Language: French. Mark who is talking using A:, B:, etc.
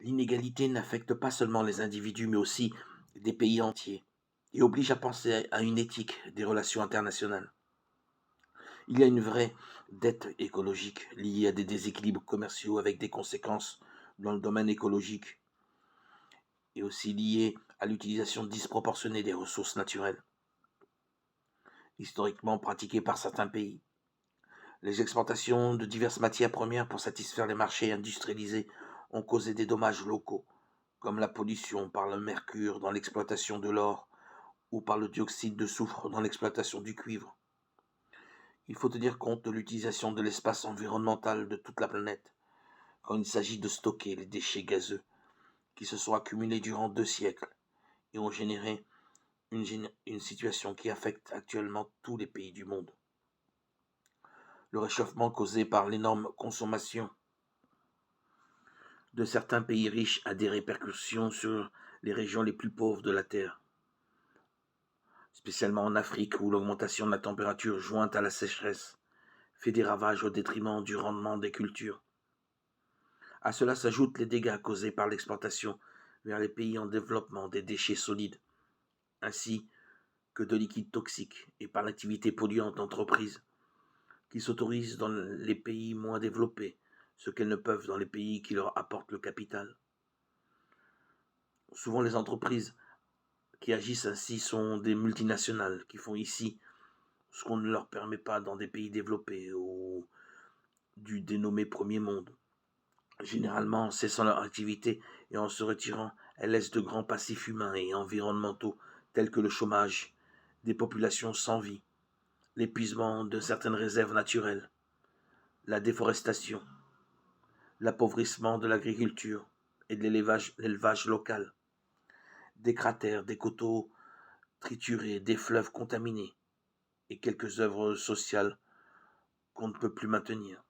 A: L'inégalité n'affecte pas seulement les individus, mais aussi des pays entiers, et oblige à penser à une éthique des relations internationales. Il y a une vraie dette écologique liée à des déséquilibres commerciaux avec des conséquences dans le domaine écologique et aussi liée à l'utilisation disproportionnée des ressources naturelles, historiquement pratiquée par certains pays. Les exportations de diverses matières premières pour satisfaire les marchés industrialisés ont causé des dommages locaux, comme la pollution par le mercure dans l'exploitation de l'or ou par le dioxyde de soufre dans l'exploitation du cuivre. Il faut tenir compte de l'utilisation de l'espace environnemental de toute la planète quand il s'agit de stocker les déchets gazeux qui se sont accumulés durant 2 siècles et ont généré une situation qui affecte actuellement tous les pays du monde. Le réchauffement causé par l'énorme consommation de certains pays riches a des répercussions sur les régions les plus pauvres de la Terre, spécialement en Afrique où l'augmentation de la température jointe à la sécheresse fait des ravages au détriment du rendement des cultures. À cela s'ajoutent les dégâts causés par l'exportation vers les pays en développement des déchets solides, ainsi que de liquides toxiques, et par l'activité polluante d'entreprises qui s'autorisent dans les pays moins développés, ce qu'elles ne peuvent dans les pays qui leur apportent le capital. Souvent les entreprises qui agissent ainsi sont des multinationales qui font ici ce qu'on ne leur permet pas dans des pays développés ou du dénommé premier monde. Généralement, en cessant leur activité et en se retirant, elles laissent de grands passifs humains et environnementaux tels que le chômage, des populations sans vie, l'épuisement de certaines réserves naturelles, la déforestation, l'appauvrissement de l'agriculture et de l'élevage local, des cratères, des coteaux triturés, des fleuves contaminés et quelques œuvres sociales qu'on ne peut plus maintenir.